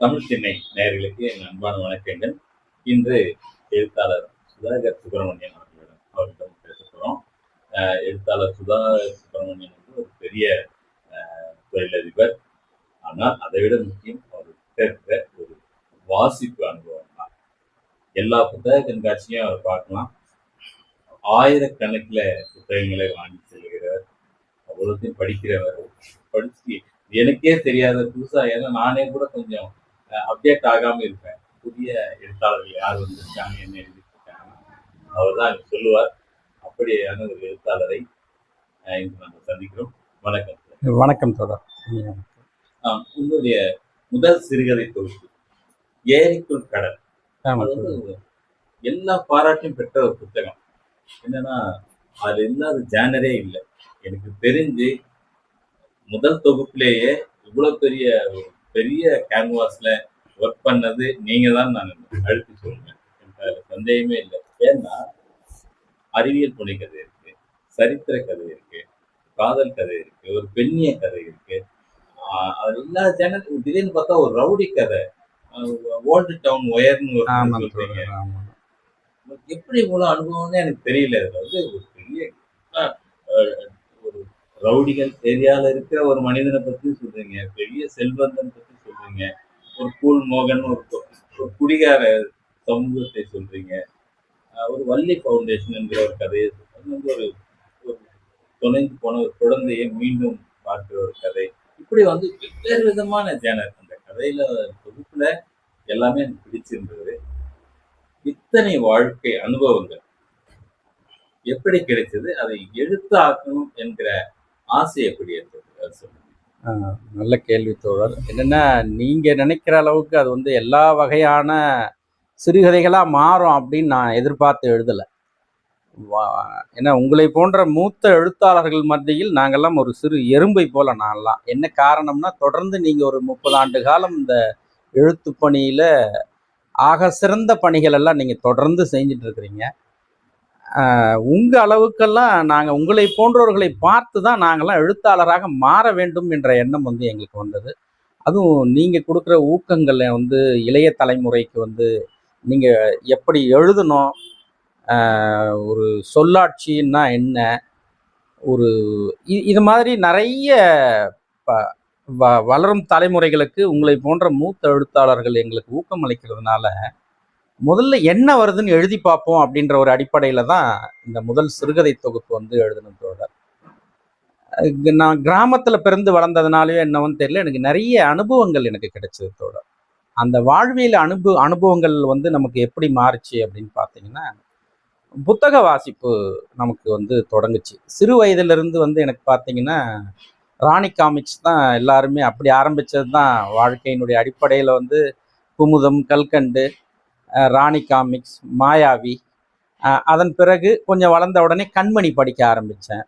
தமிழ் திண்ணை நேயர்களுக்கு என் அன்பான வணக்கங்கள். இன்று எழுத்தாளர் சுதாகர் சுப்பிரமணியன் அவர்களிடம் பேச போகிறோம். எழுத்தாளர் சுதாகர் சுப்பிரமணியன் வந்து ஒரு பெரிய தொழிலதிபர். ஆனால் அதை விட முக்கியம் அவர்கிட்ட இருக்கிற ஒரு வாசிப்பு அனுபவம் தான். எல்லா புத்தக கண்காட்சியும் அவர் பார்க்கலாம். ஆயிரக்கணக்கில் புத்தகங்களை வாங்கி செல்கிறவர், அவ்வளோத்தையும் படிக்கிறவர். படிச்சு எனக்கே தெரியாத புதுசா, ஏன்னா நானே கூட கொஞ்சம் அப்டேட் ஆகாம இருப்பேன். புதிய எழுத்தாளர்கள் யார் வந்திருக்காங்க, என்ன எழுதிருக்காங்க, அவர் தான் சொல்லுவார். அப்படியான ஒரு எழுத்தாளரை இன்று நம்ம சந்திக்கிறோம். வணக்கம். வணக்கம் தொடர். உங்களுடைய முதல் சிறுகதை தொகுப்பு ஏரிக்குள் கடல், எல்லா பாராட்டையும் பெற்ற ஒரு புத்தகம். என்னன்னா, அது இல்லாத ஜானரே இல்லை எனக்கு தெரிஞ்சு. முதல் தொகுப்புலேயே இவ்வளவு பெரிய கேன்வாஸ்ல ஒர்க் பண்ணது நீங்க தான் நான் அழுத்தி சொல்றேன். எனக்கு அதுல சந்தேகமே இல்லை. ஏன்னா அறிவியல் துணை கதை இருக்கு, சரித்திர கதை இருக்கு, காதல் கதை இருக்கு, ஒரு பெண்ணிய கதை இருக்கு. அது இல்லாத ஜானர் திடீர்னு பார்த்தா ஒரு ரவுடி கதை, ஓல்டு டவுன் ஒயர்னு ஒரு சொல்றீங்க. எப்படி இவ்வளவு அனுபவம்னு எனக்கு தெரியல. அது வந்து ஒரு பெரிய ஒரு ரவுடிகள் ஏரியால இருக்கிற ஒரு மனிதனை பத்தி சொல்றீங்க, பெரிய செல்வந்தன் பத்தி சொல்றீங்க, ஒரு கூல் மோகன், ஒரு குடிகார சமூகத்தை சொல்றீங்க, ஒரு வள்ளி ஃபவுண்டேஷன் என்கிற ஒரு கதையை வந்து ஒரு தொலைந்து போன ஒரு குழந்தையை மீண்டும் பார்க்கிற ஒரு கதை. இப்படி வந்து வெவ்வேறு விதமான ஜேனர் அந்த கதையில தொகுப்புல எல்லாமே எனக்கு பிடிச்சிருந்தது. இத்தனை வாழ்க்கை அனுபவங்கள் எப்படி கிடைச்சது, அதை எழுத்தாக்கணும் என்கிற ஆசை எப்படி இருந்தது சொல்லுங்க. நல்ல கேள்வி தோழர். என்னன்னா, நீங்க நினைக்கிற அளவுக்கு அது வந்து எல்லா வகையான சிறுகதைகளா மாறும் அப்படின்னு நான் எதிர்பார்த்து எழுதலை. ஏன்னா உங்களை போன்ற மூத்த எழுத்தாளர்கள் மத்தியில் நாங்கள்லாம் ஒரு சிறு எறும்பை போல நான்லாம். என்ன காரணம்னா, தொடர்ந்து நீங்க ஒரு 30 ஆண்டு காலம் இந்த எழுத்து பணியில ஆக சிறந்த பணிகள் எல்லாம் நீங்க தொடர்ந்து செஞ்சுட்டு இருக்கிறீங்க. உங்க அளவுக்கெல்லாம் நாங்கள் உங்களை போன்றவர்களை பார்த்து தான் நாங்கள்லாம் எழுத்தாளராக மாற வேண்டும் என்ற எண்ணம் வந்து எங்களுக்கு வந்தது. அதுவும் நீங்கள் கொடுக்குற ஊக்கங்களை வந்து இளைய தலைமுறைக்கு வந்து நீங்கள் எப்படி எழுதணும், ஒரு சொல்லாட்சின்னா என்ன, ஒரு இது மாதிரி நிறைய வளரும் தலைமுறைகளுக்கு உங்களை போன்ற மூத்த எழுத்தாளர்கள் எங்களுக்கு ஊக்கம் அளிக்கிறதுனால முதல்ல என்ன வருதுன்னு எழுதி பார்ப்போம் அப்படின்ற ஒரு அடிப்படையில தான் இந்த முதல் சிறுகதை தொகுப்பு வந்து எழுதணுன்றோட. நான் கிராமத்துல பிறந்து வளர்ந்ததுனாலயோ என்னவோ தெரியல, எனக்கு நிறைய அனுபவங்கள் எனக்கு கிடைச்சது தோட. அந்த வாழ்வியல் அனுபவங்கள் வந்து நமக்கு எப்படி மாறுச்சு அப்படின்னு பார்த்தீங்கன்னா, புத்தக வாசிப்பு நமக்கு வந்து தொடங்குச்சு. சிறு வயதிலிருந்து வந்து எனக்கு பார்த்தீங்கன்னா ராணி காமிக்ஸ் தான் எல்லாருமே அப்படி ஆரம்பிச்சது தான். வாழ்க்கையினுடைய அடிப்படையில வந்து குமுதம், கல்கண்டு, ராணி காமிக்ஸ், மாயாவி. அதன் பிறகு கொஞ்சம் வளர்ந்த உடனே கண்மணி படிக்க ஆரம்பித்தேன்.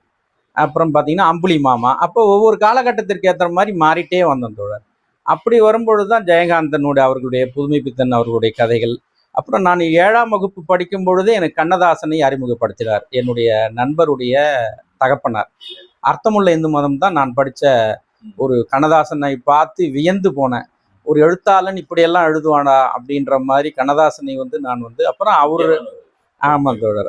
அப்புறம் பார்த்தீங்கன்னா அம்புலி மாமா. அப்போ ஒவ்வொரு காலகட்டத்திற்கு ஏற்ற மாதிரி மாறிட்டே வந்தேன் தோழர். அப்படி வரும்பொழுது தான் ஜெயகாந்தனுடைய அவர்களுடைய புதுமை பித்தன் அவர்களுடைய கதைகள். அப்புறம் நான் 7ஆம் வகுப்பு படிக்கும் பொழுதே எனக்கு கண்ணதாசனை அறிமுகப்படுத்தினார் என்னுடைய நண்பருடைய தகப்பனார். அர்த்தமுள்ள இந்து மதம் தான் நான் படித்த ஒரு கண்ணதாசனை பார்த்து வியந்து போனேன். ஒரு எழுத்தாளன் இப்படியெல்லாம் எழுதுவானா அப்படின்ற மாதிரி கண்ணதாசனை வந்து நான் வந்து அப்புறம் அவரு ஆமாம் தோழர்.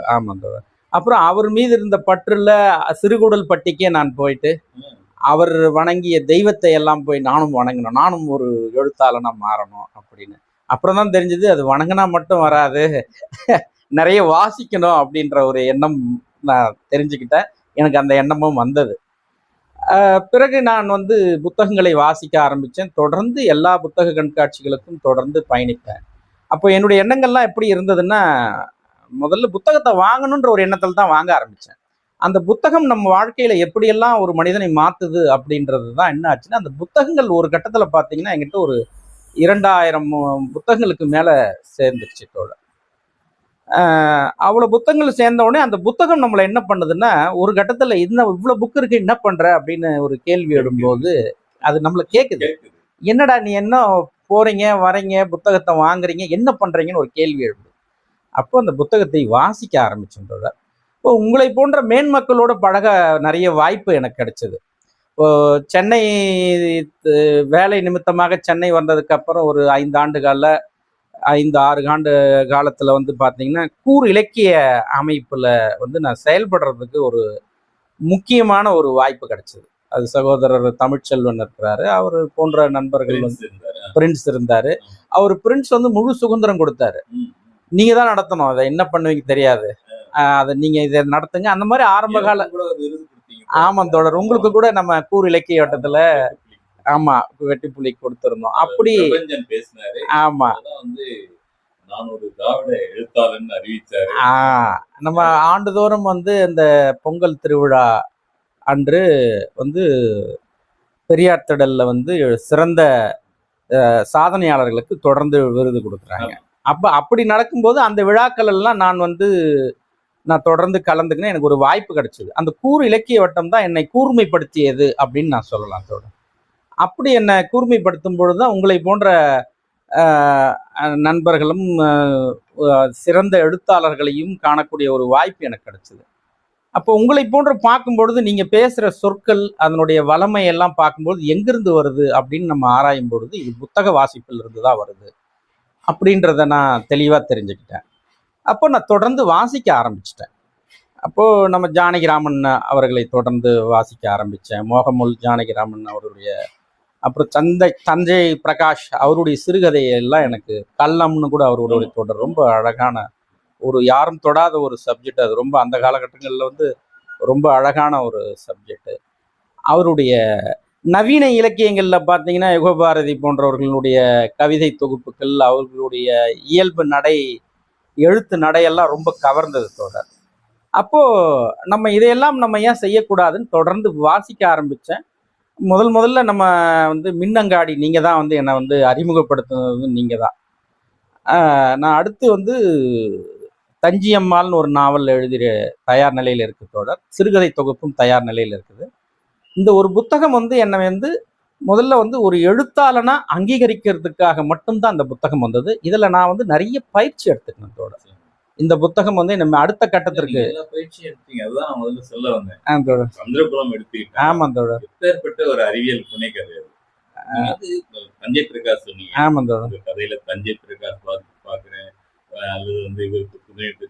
அப்புறம் அவர் மீது இருந்த பற்றுல சிறுகுடல் பட்டிக்கே நான் போயிட்டு அவர் வணங்கிய தெய்வத்தை எல்லாம் போய் நானும் வணங்கணும், நானும் ஒரு எழுத்தாளனா மாறணும் அப்படின்னு. அப்புறம் தான் தெரிஞ்சது அது வணங்கினா மட்டும் வராது, நிறைய வாசிக்கணும் அப்படின்ற ஒரு எண்ணம் நான் தெரிஞ்சுக்கிட்டேன். எனக்கு அந்த எண்ணமும் வந்தது. பிறகு நான் வந்து புத்தகங்களை வாசிக்க ஆரம்பித்தேன். தொடர்ந்து எல்லா புத்தக கண்காட்சிகளுக்கும் தொடர்ந்து பயணித்தேன். அப்போ என்னுடைய எண்ணங்கள்லாம் எப்படி இருந்ததுன்னா, முதல்ல புத்தகத்தை வாங்கணுன்ற ஒரு எண்ணத்தில் தான் வாங்க ஆரம்பித்தேன். அந்த புத்தகம் நம்ம வாழ்க்கையில் எப்படியெல்லாம் ஒரு மனிதனை மாற்றுது அப்படின்றது தான் என்ன ஆச்சுன்னா, அந்த புத்தகங்கள் ஒரு கட்டத்தில் பார்த்தீங்கன்னா என்கிட்ட ஒரு 2000 புத்தகங்களுக்கு மேலே சேர்ந்துருச்சு தோழர். அவ்வளோ புத்தகங்கள் சேர்ந்த உடனே அந்த புத்தகம் நம்மளை என்ன பண்ணுதுன்னா, ஒரு கட்டத்தில் இன்னும் இவ்வளோ புக்கு இருக்கு என்ன பண்ணுற அப்படின்னு ஒரு கேள்வி எழும்போது அது நம்மளை கேட்குது. என்னடா நீ என்ன போகிறீங்க வரீங்க புத்தகத்தை வாங்குறீங்க என்ன பண்ணுறீங்கன்னு ஒரு கேள்வி எழுது. அப்போ அந்த புத்தகத்தை வாசிக்க ஆரம்பிச்சோன்றத. இப்போ உங்களை போன்ற மேன்மக்களோட பழக நிறைய வாய்ப்பு எனக்கு கிடைச்சது. சென்னை வேலை நிமித்தமாக சென்னை வந்ததுக்கு அப்புறம் ஒரு 5-6 ஆண்டு காலத்துல வந்து பாத்தீங்கன்னா கூர் இலக்கிய அமைப்புல வந்து நான் செயல்படுறதுக்கு ஒரு முக்கியமான ஒரு வாய்ப்பு கிடைச்சது. அது சகோதரர் தமிழ்ச்செல்வன் இருக்கிறாரு, அவர் போன்ற நண்பர்கள் வந்து பிரின்ஸ் இருந்தாரு. அவர் பிரின்ஸ் வந்து முழு சுதந்திரம் கொடுத்தாரு. நீங்க தான் நடத்தணும், அதை என்ன பண்ணுவீங்க தெரியாது, அதை நீங்க இதை நடத்துங்க அந்த மாதிரி ஆரம்ப கால. ஆமாம் தோழர், உங்களுக்கு கூட நம்ம கூர் இலக்கிய வட்டத்துல ஆமா வெட்டிப்புலி கொடுத்திருந்தோம். அப்படி பேசினாரு. ஆமா நான் ஒரு திராவிட எழுத்தாளர்னு அறிவிச்சாரு. நம்ம ஆண்டுதோறும் வந்து இந்த பொங்கல் திருவிழா அன்று வந்து பெரியார் திடல்ல வந்து சிறந்த சாதனையாளர்களுக்கு தொடர்ந்து விருது கொடுக்குறாங்க. அப்படி நடக்கும்போது அந்த விழாக்கள் எல்லாம் நான் தொடர்ந்து கலந்துக்கினேன். எனக்கு ஒரு வாய்ப்பு கிடைச்சது. அந்த கூர் இலக்கிய வட்டம் தான் என்னை கூர்மைப்படுத்தியது அப்படின்னு நான் சொல்லலாம் தோழர். அப்படி என்னை கூர்மைப்படுத்தும் பொழுதுதான் உங்களை போன்ற நண்பர்களும் சிறந்த எழுத்தாளர்களையும் காணக்கூடிய ஒரு வாய்ப்பு எனக்கு கிடைச்சது. அப்போ உங்களை போன்ற பார்க்கும் பொழுது நீங்க பேசுற சொற்கள் அதனுடைய வளமை எல்லாம் பார்க்கும்போது எங்கிருந்து வருது அப்படின்னு நம்ம ஆராயும் பொழுது இது புத்தக வாசிப்பில் இருந்து தான் வருது அப்படின்றத நான் தெளிவா தெரிஞ்சுக்கிட்டேன். அப்போ நான் தொடர்ந்து வாசிக்க ஆரம்பிச்சிட்டேன். அப்போ நம்ம ஜானகிராமன் அவர்களை தொடர்ந்து வாசிக்க ஆரம்பித்தேன். மோகமுல் ஜானகிராமன் அவருடைய, அப்புறம் தஞ்சை பிரகாஷ் அவருடைய சிறுகதையெல்லாம் எனக்கு கள்ளம்னு கூட அவருடைய தொடர் ரொம்ப அழகான ஒரு யாரும் தொடாத ஒரு சப்ஜெக்ட். அது ரொம்ப அந்த காலகட்டங்களில் வந்து ரொம்ப அழகான ஒரு சப்ஜெக்ட். அவருடைய நவீன இலக்கியங்களில் பார்த்தீங்கன்னா யுகபாரதி போன்றவர்களுடைய கவிதை தொகுப்புகள், அவர்களுடைய இயல்பு நடை, எழுத்து நடையெல்லாம் ரொம்ப கவர்ந்தது தொடர். அப்போ நம்ம இதையெல்லாம் நம்ம ஏன் செய்யக்கூடாதுன்னு தொடர்ந்து வாசிக்க ஆரம்பித்தேன். முதல்ல நம்ம வந்து மின்னங்காடி நீங்கள் தான் வந்து என்னை வந்து அறிமுகப்படுத்துனது நீங்கள் தான். நான் அடுத்து வந்து தஞ்சியம்மாள்னு ஒரு நாவல் எழுதிய தயார் நிலையில் இருக்கு தொடர். சிறுகதை தொகுப்பும் தயார் நிலையில் இருக்குது. இந்த ஒரு புத்தகம் வந்து என்னை வந்து முதல்ல வந்து ஒரு எழுத்தாளனா அங்கீகரிக்கிறதுக்காக மட்டும்தான் அந்த புத்தகம் வந்தது. இதில் நான் வந்து நிறைய பயிற்சி எடுத்துக்கணும் தொடர். இந்த புத்தகம் வந்து நம்ம அடுத்த கட்டத்திற்கு பயிற்சி எடுத்தீங்க. அதுதான் நான் முதல்ல சொல்ல வந்தேன். சந்திரகுலம் எடுத்துக்கிட்டேன். ஆமாம் தோழர். எப்பேற்பட்ட ஒரு அறிவியல் புனைக்கதை அது. தஞ்சை பிரகாஷ் சொன்னீங்க. ஆமாம் தோழர். கதையில தஞ்சை பிரகாஷ் பாக்குறேன், அல்லது வந்து இவருக்கு புதுமைப்பு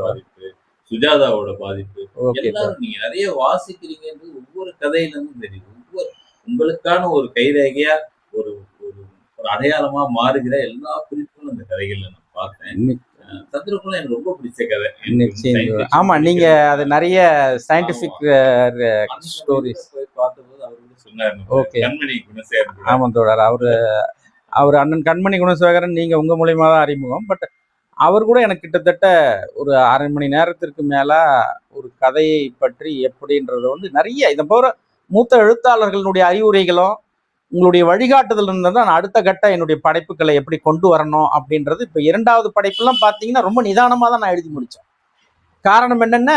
பாதிப்பு, சுஜாதாவோட பாதிப்பு, எல்லாரும் நீங்க நிறைய வாசிக்கிறீங்கன்றது ஒவ்வொரு கதையில இருந்தும் தெரியுது. ஒவ்வொரு உங்களுக்கான ஒரு கைரேகையா ஒரு ஒரு அடையாளமா மாறுகிற எல்லா குறிப்புகளும் அந்த கதைகள்ல நான் பார்த்தேன். சந்திரகுலம் எனக்கு ரொம்ப பிடிச்ச கதை. ஆமா, நீங்க அது நிறைய சயின்டிபிக் ஸ்டோரிஸ் பார்த்தபோது அவர் வந்து சொன்னாரு, கண்மணி குணசேகரன். ஆமா தோழர், அவர் அண்ணன் கண்மணி குணசேகரன் நீங்க உங்க மூலியமா தான் அறிமுகம். பட் அவர் கூட எனக்கு கிட்டத்தட்ட ஒரு 1/2 மணி நேரத்திற்கு மேல ஒரு கதையை பற்றி எப்படின்றது வந்து நிறைய இதை போற மூத்த எழுத்தாளர்களுடைய அறிவுரைகளும் உங்களுடைய வழிகாட்டுதல் இருந்தால் நான் அடுத்த கட்ட என்னுடைய படைப்புகளை எப்படி கொண்டு வரணும் அப்படின்றது. இப்போ 2வது படைப்புலாம் பார்த்தீங்கன்னா ரொம்ப நிதானமாக தான் நான் எழுதி முடித்தேன். காரணம் என்னென்னா,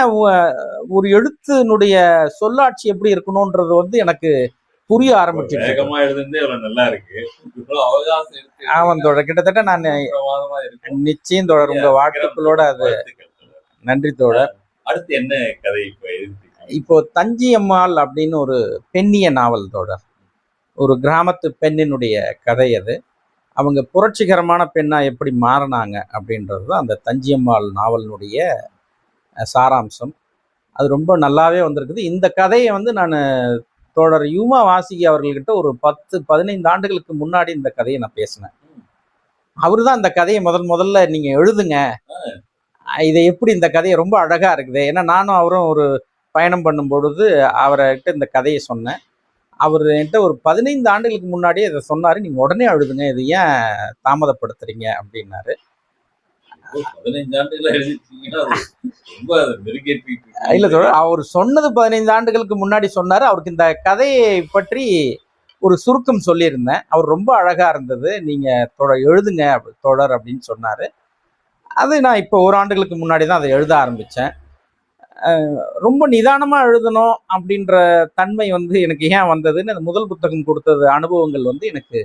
ஒரு எழுத்தினுடைய சொல்லாட்சி எப்படி இருக்கணும்ன்றது வந்து எனக்கு புரிய ஆரம்பிச்சு. ஆமாம் தோழர், கிட்டத்தட்ட நான் நிச்சயம் தோழர் உங்க வாழ்த்துக்களோட அது நன்றி தோழர். அடுத்து என்ன கதை இப்போ தஞ்சியம்மாள் அப்படின்னு ஒரு பெண்ணிய நாவல் தோழர். ஒரு கிராமத்து பெண்ணினுடைய கதை அது. அவங்க புரட்சிகரமான பெண்ணா எப்படி மாறினாங்க அப்படின்றது தான் அந்த தஞ்சியம்மாள் நாவலினுடைய சாராம்சம். அது ரொம்ப நல்லாவே வந்திருக்குது. இந்த கதையை வந்து நான் தோழர் யூமா வாசிகி அவர்கள்கிட்ட ஒரு 10-15 ஆண்டுகளுக்கு முன்னாடி இந்த கதையை நான் பேசினேன். அவரு தான் இந்த கதையை முதல்ல நீங்க எழுதுங்க, இதை எப்படி இந்த கதையை ரொம்ப அழகா இருக்குது. ஏன்னா நானும் அவரும் ஒரு பயணம் பண்ணும் பொழுது அவர்கிட்ட இந்த கதையை சொன்னேன். அவர் என்கிட்ட ஒரு 15 ஆண்டுகளுக்கு முன்னாடியே இதை சொன்னாரு, நீங்க உடனே எழுதுங்க, இது ஏன் தாமதப்படுத்துறீங்க அப்படின்னாரு. 15 ஆண்டுகள் இல்ல தோழர், அவர் சொன்னது 15 ஆண்டுகளுக்கு முன்னாடி சொன்னாரு. அவருக்கு இந்த கதையை பற்றி ஒரு சுருக்கம் சொல்லியிருந்தேன். அவர் ரொம்ப அழகா இருந்தது, நீங்க எழுதுங்க தொடர் அப்படின்னு சொன்னாரு. அது நான் இப்போ 1 ஆண்டுகளுக்கு முன்னாடி தான் அதை எழுத ஆரம்பிச்சேன். ரொம்ப நிதானமா எழுதணும் அப்படின்ற தன்மை வந்து எனக்கு ஏன் வந்ததுன்னு, அந்த முதல் புத்தகம் கொடுத்தது அனுபவங்கள் வந்து எனக்கு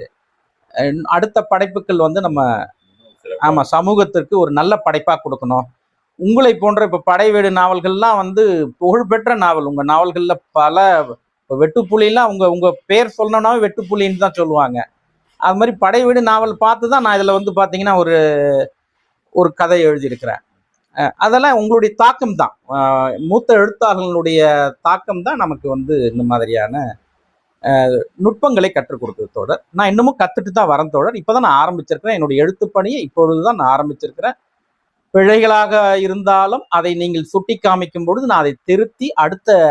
அடுத்த படைப்புகள் வந்து நம்ம ஆமா சமூகத்திற்கு ஒரு நல்ல படைப்பா கொடுக்கணும். உங்களை போன்ற இப்ப படை வீடு நாவல்கள்லாம் வந்து புகழ்பெற்ற நாவல். உங்க நாவல்கள்ல பல இப்போ வெட்டுப்புலிலாம் உங்க உங்க பேர் சொல்லணும்னாவே வெட்டுப்புலின்னு தான் சொல்லுவாங்க. அது மாதிரி படை வீடு நாவல் பார்த்து தான் நான் இதில் வந்து பார்த்தீங்கன்னா ஒரு ஒரு கதை எழுதியிருக்கிறேன். அதெல்லாம் உங்களுடைய தாக்கம் தான், மூத்த எழுத்தாளர்களுடைய தாக்கம் தான் நமக்கு வந்து இந்த மாதிரியான நுட்பங்களை கற்றுக் கொடுத்தது தோழர். நான் இன்னமும் கற்றுட்டு தான் வரேன் தோழர். இப்போ தான் நான் ஆரம்பிச்சிருக்கிறேன் என்னுடைய எழுத்து பணியை, இப்பொழுது தான் நான் ஆரம்பிச்சிருக்கிறேன். பிழைகளாக இருந்தாலும் அதை நீங்கள் சுட்டி காமிக்கும் பொழுது நான் அதை திருத்தி அடுத்த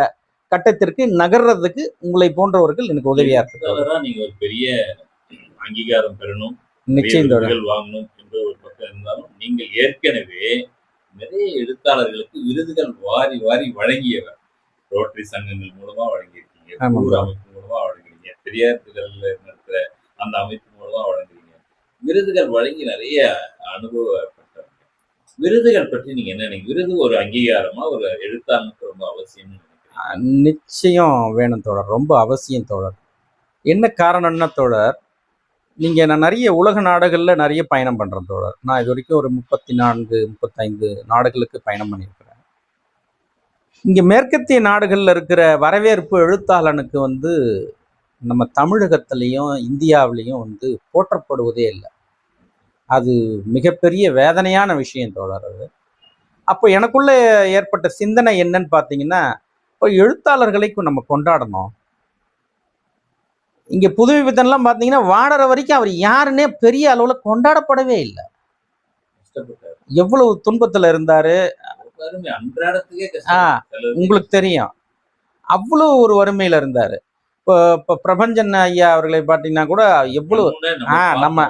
கட்டத்திற்கு நகர்றதுக்கு உங்களை போன்றவர்கள் எனக்கு உதவியா இருக்கு. நீங்க ஒரு பெரிய அங்கீகாரம் பெறணும், நிச்சயம் தோழர், வாங்கணும் என்ற ஒரு பக்கம் இருந்தாலும் நீங்கள் ஏற்கனவே நிறைய எழுத்தாளர்களுக்கு விருதுகள் வாரி வாரி வழங்கியவர். ரோட்டரி சங்கங்கள் மூலமா வழங்கியிருக்கீங்க, ஊர் அமைப்பு மூலமா வழங்குறீங்க, பெரியார் திடல்ல நடத்துற அந்த அமைப்பு மூலமா வழங்குறீங்க. விருதுகள் வழங்கி நிறைய அனுபவப்பட்டவங்க. விருதுகள் பற்றி நீங்க என்ன நினைக்கிறீங்க? விருது ஒரு அங்கீகாரமா ஒரு எழுத்தாளனுக்கு ரொம்ப அவசியம்? நிச்சயம் வேணும் தோழர், ரொம்ப அவசியம் தோழர். என்ன காரணம்னா தோழர், நான் நிறைய உலக நாடுகளில் நிறைய பயணம் பண்ணுறேன் தோழர். நான் இது வரைக்கும் ஒரு 34-35 நாடுகளுக்கு பயணம் பண்ணியிருக்கிறேன். இங்கே மேற்கத்திய நாடுகளில் இருக்கிற வரவேற்பு எழுத்தாளனுக்கு வந்து நம்ம தமிழகத்திலையும் இந்தியாவிலையும் வந்து போற்றப்படுவதே இல்லை. அது மிகப்பெரிய வேதனையான விஷயம் தோழர் அது. அப்போ எனக்குள்ளே ஏற்பட்ட சிந்தனை என்னன்னு பார்த்தீங்கன்னா, இப்போ எழுத்தாளர்களை நம்ம கொண்டாடணும். இங்க புதுமைப்பித்தன்லாம் பார்த்தீங்கன்னா வாடற வரைக்கும் அவர் யாருன்னே பெரிய அளவுல கொண்டாடப்படவே இல்லை. எவ்வளவு துன்பத்துல இருந்தாரு உங்களுக்கு தெரியும். அவ்வளவு ஒரு வறுமையில இருந்தாரு. இப்போ பிரபஞ்சன் ஐயா அவர்களை பார்த்தீங்கன்னா கூட எவ்வளவு நம்ம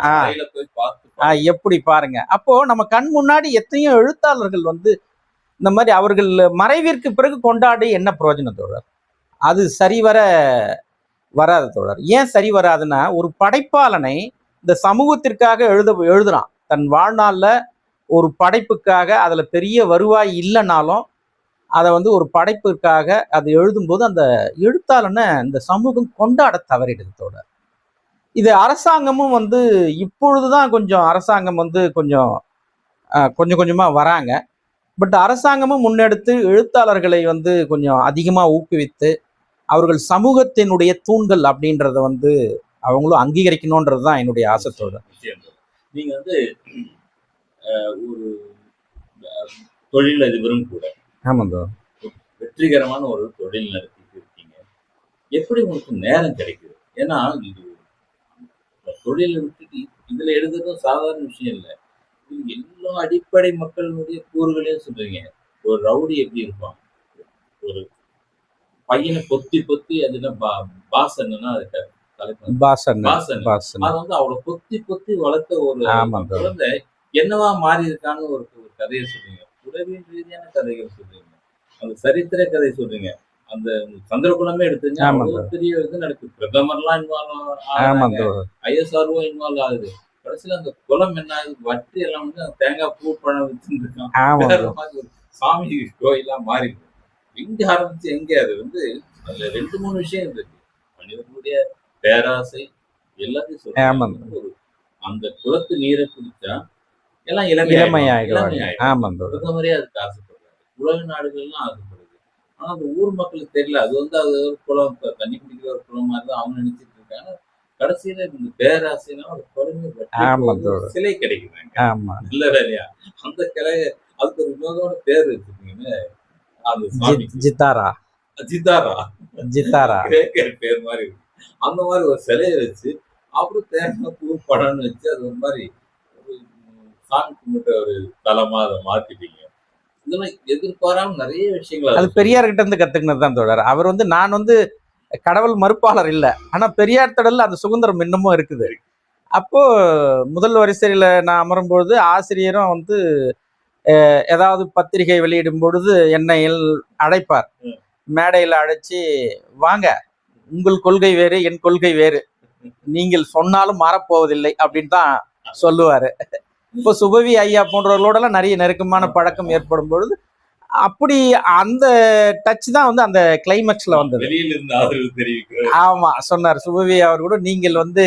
எப்படி பாருங்க. அப்போ நம்ம கண் முன்னாடி எத்தனையோ எழுத்தாளர்கள் வந்து இந்த மாதிரி அவர்கள் மறைவிற்கு பிறகு கொண்டாடி என்ன பிரயோஜனம் தோழர்? அது சரிவர வராது தோழர். ஏன் சரி வராதுன்னா, ஒரு படைப்பாளனை இந்த சமூகத்திற்காக எழுதுறான். தன் வாழ்நாளில் ஒரு படைப்புக்காக அதுல பெரிய வருவாய் இல்லைனாலும் அதை வந்து ஒரு படைப்புக்காக அது எழுதும்போது அந்த எழுத்தாளனை இந்த சமூகம் கொண்டாட தவறிடுது தோழர். இது அரசாங்கமும் வந்து இப்பொழுதுதான் கொஞ்சம் அரசாங்கம் வந்து கொஞ்சம் கொஞ்சமா வராங்க. பட் அரசாங்கமும் முன்னெடுத்து எழுத்தாளர்களை வந்து கொஞ்சம் அதிகமா ஊக்குவித்து அவர்கள் சமூகத்தினுடைய தூண்கள் அப்படின்றத வந்து அவங்களும் அங்கீகரிக்கணும்ன்றது தான் என்னுடைய ஆசைத்தோட. நீங்க வந்து ஒரு தொழிலதிபரும் கூட. ஆமாங்க, வெற்றிகரமான ஒரு தொழில் நடத்திட்டு இருக்கீங்க. எப்படி உங்களுக்கு நேரம் கிடைக்குது? ஏன்னா இது தொழிலை விட்டுட்டு இதுல எழுதுறதும் சாதாரண விஷயம் இல்லை. எல்லா அடிப்படை மக்களுடைய கூறுகளையும் சொல்றீங்க. ஒரு ரவுடி எப்படி இருப்பான், ஒரு பையனை பொத்தி பொத்தி அதுல பாசன்னா அது வந்து அவளை பொத்தி பொத்தி வளர்த்த ஒரு குழந்தை என்னவா மாறி இருக்கான்னு ஒரு கதையை சொல்றீங்க. உளவியல் ரீதியான கதைகள் சொல்றீங்க, அந்த சரித்திர கதை சொல்றீங்க. அந்த சந்திரகுலமே எடுத்துங்க, பெரிய இது நடக்குது. பிரதமர்லாம் இன்வால்வ், ISRO இன்வால்வ் ஆகுது. கடைசியில அந்த குளம் என்ன ஆகுது, வட்டி எல்லாம் வந்து தேங்காய் பூ பழம் வச்சுட்டு இருக்கான். சாமி கோயிலா மாறி எங்க ஆரம்பிச்சு எங்க அது வந்து அதுல 2-3 விஷயம் இருக்கு. மனிதர்களுடைய பேராசை எல்லாத்தையும் சொல்றாங்க. அந்த குளத்து நீரை குடிச்சா எல்லாம் இளமையாயிடும். பிரதமரே அதுக்கு ஆசைப்படுறாரு, உலக நாடுகள்லாம் ஆசைப்படுது. ஆனா அந்த ஊர் மக்களுக்கு தெரியல. அது வந்து அது ஒரு குளம், தண்ணி குடிக்கிற ஒரு குளம் மாதிரி தான் அவங்க நினைச்சிட்டு இருக்காங்க. கடைசியில இந்த பேராசைனா ஒரு பொறுமை சிலை கிடைக்குறாங்க. இல்ல வேலையா அந்த கிளை அதுக்கு ஒரு வினோதமான பேர் வச்சிருக்கீங்கன்னு, ஜித்தாரா பேர் மாதிரி இருக்கு. அந்த மாதிரி ஒரு சிலையை வச்சு அப்புறம் தேங்காய் பூ பழம்னு வச்சு அது ஒரு மாதிரி சாமி கும்பிட்ட ஒரு தலமா அதை மாத்திட்டீங்க. இதெல்லாம் எதிர்பாராம நிறைய விஷயங்கள். அது பெரியார் கிட்ட இருந்து கத்துக்கினது தான் தோழர். அவர் வந்து நான் வந்து கடவுள் மறுப்பாளர் இல்லை, ஆனா பெரியார் திடல்ல அந்த சுதந்திரம் இன்னமும் இருக்குது. அப்போ முதல் வரிசையில நான் அமரும்பொழுது ஆசிரியரும் வந்து ஏதாவது பத்திரிகை வெளியிடும் பொழுது என்னை அழைப்பார். மேடையில் அழைச்சி, வாங்க, உங்கள் கொள்கை வேறு என் கொள்கை வேறு, நீங்கள் சொன்னாலும் மாறப்போவதில்லை அப்படின்னு தான் சொல்லுவாரு. இப்போ சுபவி ஐயா போன்றவர்களோடலாம் நிறைய நெருக்கமான பழக்கம் ஏற்படும் பொழுது அப்படி அந்த டச் தான் வந்து அந்த கிளைமேக்ஸ்ல வந்தது. ஆமா சொன்னார் சுபவி அவர் கூட, நீங்கள் வந்து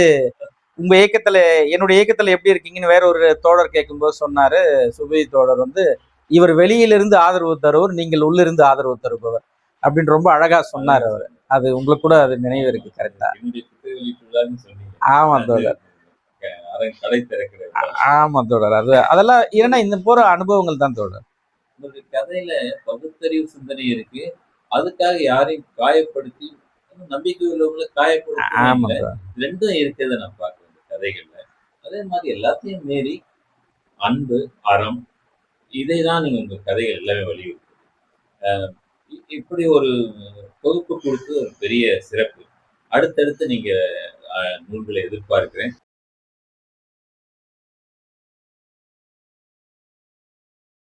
உங்க இயக்கத்துல என்னுடைய இயக்கத்துல எப்படி இருக்கீங்கன்னு வேற ஒரு தோழர் கேட்கும்போது சொன்னாரு, சுபவி தோழர் வந்து இவர் வெளியிலிருந்து ஆதரவு தருவர், நீங்கள் உள்ளிருந்து ஆதரவு தருபவர் அப்படின்னு ரொம்ப அழகா சொன்னார் அவர். அது உங்களுக்கு கூட அது நினைவு இருக்கு கரெக்டா? என்னுடைய புத்தக வெளியீட்டு விழான்னு சொன்னீங்க. ஆமா அது தோழர். கடை திறக்கிற விழா. ஆமா தோழர். அதெல்லாம் ஏன்னா இந்த போற அனுபவங்கள் தான் தோழர். உங்களுடைய கதையில பகுத்தறிவு சிந்தனை இருக்கு. அதுக்காக யாரையும் காயப்படுத்தி, நம்பிக்கை உள்ளவங்களை காயப்படுத்தவும் ஆமா இல்ல. தோழர். 2ம் இருக்கிறத நான் பார்க்கிறேன் இந்த கதைகள்ல. அதே மாதிரி எல்லாத்தையும் மீறி அன்பு, அறம் இதை தான் நீங்க உங்க கதைகள் எல்லாமே வலியுறுத்துது. அ இப்படி ஒரு தொகுப்பு குடுத்து ஒரு பெரிய சிறப்பு. அடுத்தடுத்து நீங்க நூல்களை எதிர்பார்க்கிறேன்.